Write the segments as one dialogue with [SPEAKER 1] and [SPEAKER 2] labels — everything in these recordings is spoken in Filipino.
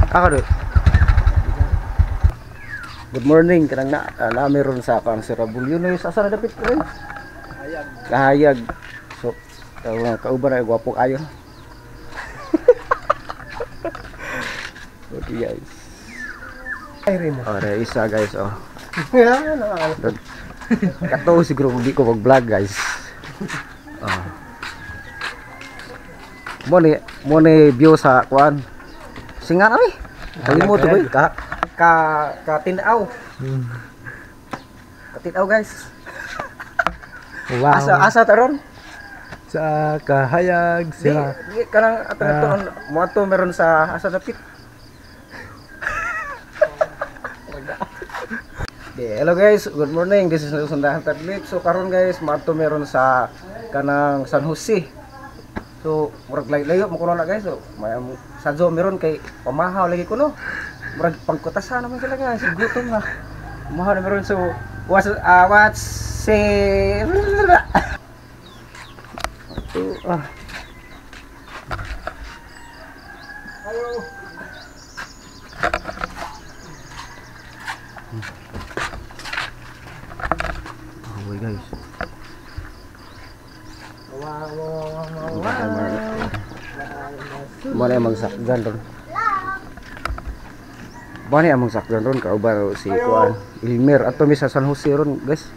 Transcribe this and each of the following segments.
[SPEAKER 1] Ako do. Good morning kanang na meron sa akong si Rabulyo sa asa na dapit ko. Kahayag. So kauban ay gwapo ayo. Okay guys.
[SPEAKER 2] Ay rin mo.
[SPEAKER 1] Ora isa guys oh.
[SPEAKER 2] Yan na.
[SPEAKER 1] Kato siguro hindi ko mag-vlog guys. Oh. Mo ni view sa kuan. Singa na mi. Kalimot ko ka tinaw. Katinaw guys.
[SPEAKER 2] Wow.
[SPEAKER 1] Asa taron?
[SPEAKER 2] Sa kahayag sila.
[SPEAKER 1] Di kanang ato mo ato meron sa asa dapit. Hello guys, good morning. This is Sundahan Tadlip. So karon guys, mato meron sa kanang San Jose. So murag layo mo kuno na guys. So may sadyo meron kay pamahaw lagi kuno. Murag pangkutasan naman sila guys. Gutom na. Pamahaw na meron so what's say guys. Mana emang sakgan ron. Mana emang sakgan ron kauban si kuan Ilmer atau misa San Jose ron guys.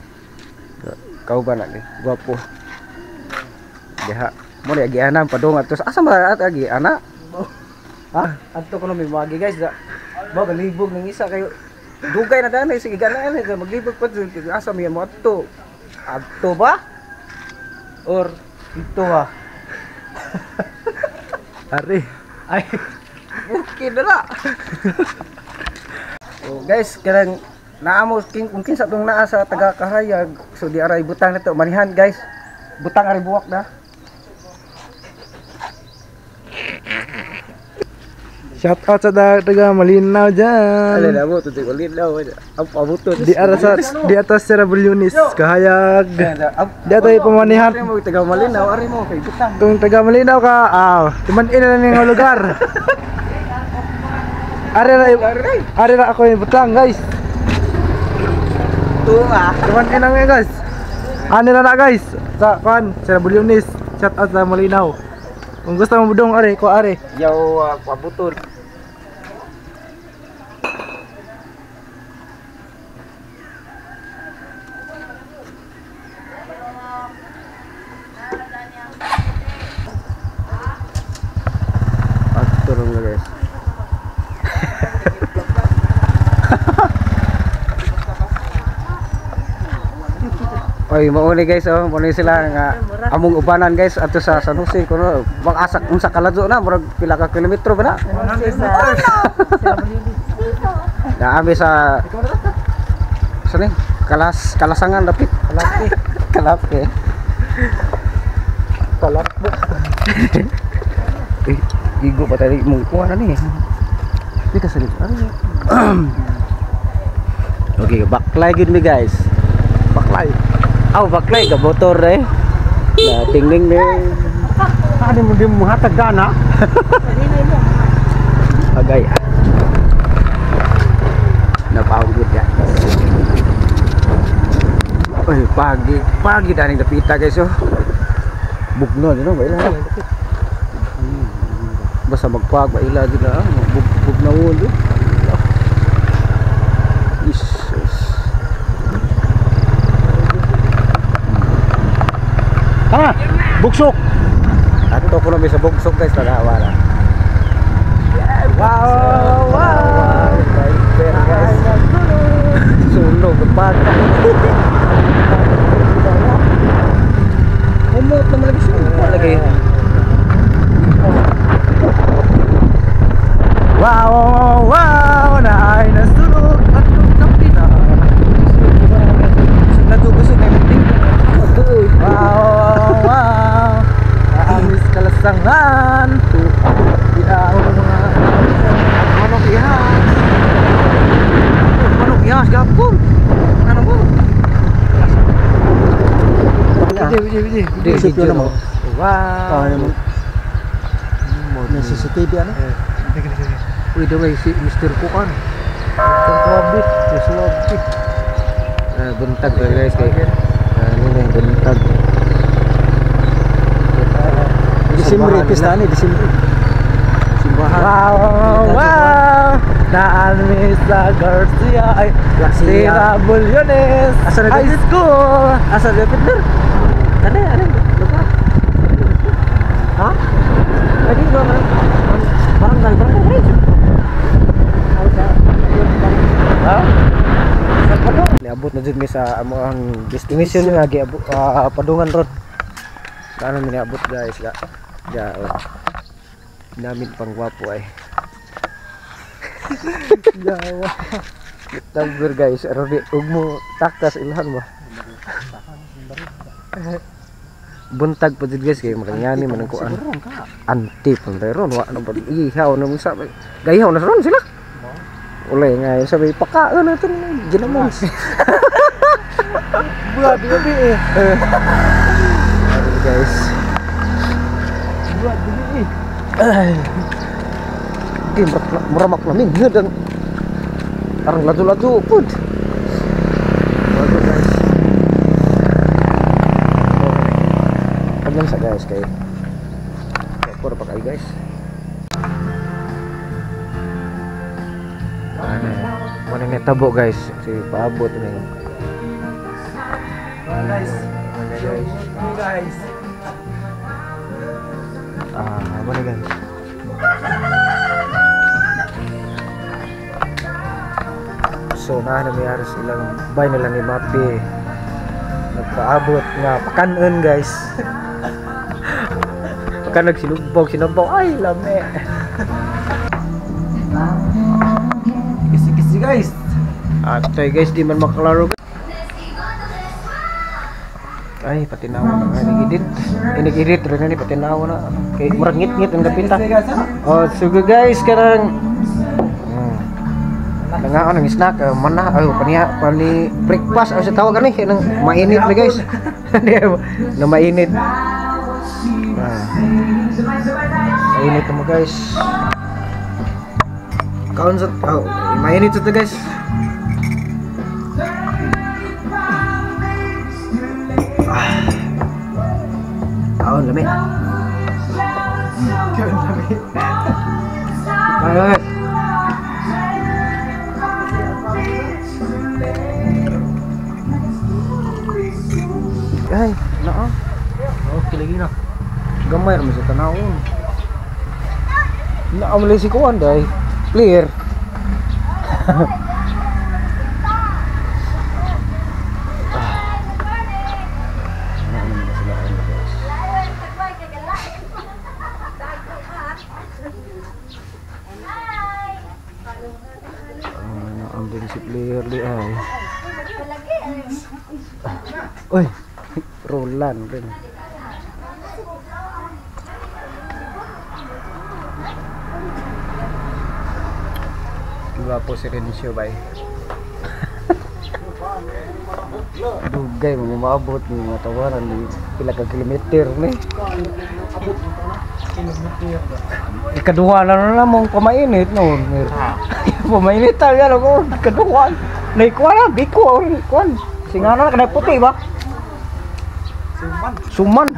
[SPEAKER 1] Kauban lagi gwapo. Deha mo lagi anak padong atus asa ba lagi anak? Ha? Adto ko no mi magi guys da. Ba galibog ng isa kayo. Dugay na danay sige ganan maglibog pa asa mi mo adto. Adto ba? Or dito ba?
[SPEAKER 2] Ari.
[SPEAKER 1] Ay. Mungkin na. So guys, karang naamo kung kinsa tong naa sa taga Kahayag. So di aray butang nato manihan guys. Butang ari buwak na.
[SPEAKER 2] Shout out sa taga Malinaw dyan.
[SPEAKER 1] Ala mo to di Malinaw. Abuto
[SPEAKER 2] Di atas sa Rabulyonis kahayag. Di ato pamanihan.
[SPEAKER 1] Mo taga Malinaw ari mo kay butang.
[SPEAKER 2] Tung taga Malinaw ka, tuman-in na ning lugar. Ari na ako yung butang guys.
[SPEAKER 1] Tunga.
[SPEAKER 2] Tuman-in na guys. Ano na guys? Sa kan sa Rabulyonis. Shout out sa Malinaw. Kung gusto mo budong ari ko ari.
[SPEAKER 1] Yaw pabuton. Turun na guys. Oy, mauni guys oh, mauni sila nga among ubanan guys ato sa San Jose kuno bang asak unsa kaladyo na murag pila ka kilometro ba na? Naami sa sini kalasangan dapit kalape. Igo pa tayo mong kuha na ni. Dito sa dito. Okay, baklay gud mi guys. Baklay. Aw, baklay ka motor eh. Na tingning ni.
[SPEAKER 2] Ano mo di mo hatag gana?
[SPEAKER 1] Agay. Napagod guys. Oy, pagi daning dapita guys oh. Bugno no, ba ila. Basta magpag ba ila din na, bugno ulo. Jesus.
[SPEAKER 2] Buksok.
[SPEAKER 1] Ato ko na may sa bugsok guys nagawa na.
[SPEAKER 2] Wow.
[SPEAKER 1] Pero guys. Sunog kapag. Umot naman lagi sunog lagi.
[SPEAKER 2] Wow, na ay nasunog at nagtampi na.
[SPEAKER 1] Nagugusog ay muting.
[SPEAKER 2] Wow. Amis kalasangan. Binaw mga manok ihas.
[SPEAKER 1] Manok ihas gapon. Ano mo?
[SPEAKER 2] Video mo. Wow.
[SPEAKER 1] Nasa CCTV ano?
[SPEAKER 2] Sige.
[SPEAKER 1] Uy, damay si Mr. Kukan. Mr. Swabit. Swabit. Buntag to guys kay. Ano na yung buntag. Disimbre, pista ni Disimbre. Simbahan.
[SPEAKER 2] Wow! Naan Misa Garcia ay Sira Bulyones High School.
[SPEAKER 1] Asa dapat ber? Ada. Lupa. Ha? Tadi gua barangkali. Ha? Niabot na jud mi sa amo ang destination nga Padungan Road. Sana mi niabot guys ya. Ya. Namin pang gwapo ay.
[SPEAKER 2] Jawa.
[SPEAKER 1] Tabur guys, arabi ugmo taktas ilhan ba. Buntag pa jud guys kay maranyani man ko an. Anti pang ron wa na ba ihaw na musa. Gayaw na ron sila. Ulay nga sabi pakaon na tong ginamos.
[SPEAKER 2] Buat gabi eh.
[SPEAKER 1] Guys.
[SPEAKER 2] Buat gabi eh.
[SPEAKER 1] Ay. Di meramak namin dan arang laju-laju pun. Bagus guys. Kanyang sa guys kay. Pura pakai guys. Mana ni tabo guys si paabot ni.
[SPEAKER 2] Guys.
[SPEAKER 1] Mana guys? So na nangyari silang bay nila ni Mapi. Nagpaabot nga pakanon guys. Pagka nagsinubaw ay lame.
[SPEAKER 2] Kisi-kisi guys.
[SPEAKER 1] Atay guys di man makalaro. Ay patinawa na nga inigidit rin ni patinawa na kay murag ngit-ngit ang kapinta. Oh sugo guys karang nangaon ng snack mana pani breakfast sa tawag ani nang mainit na guys. Na mainit. Mainit mo guys. Kaon sa mainit ito guys. Kaon lami.
[SPEAKER 2] Kaon lami.
[SPEAKER 1] Banget. Ay, naa. Okay lagi na. Gamay ra sa tanawon. Naa mo si kuan day. Clear. Ang si player di ay. Uy, Roland rin. Gwapo si Rencio bay. Dugay mo maabot ni matawaran ni pila ka kilometer ni. Ikaduha na mong pamainit noon. Pamainit talaga ko. Ikaduha. Naikuha na, biko. Singana na kanay puti ba? Suman.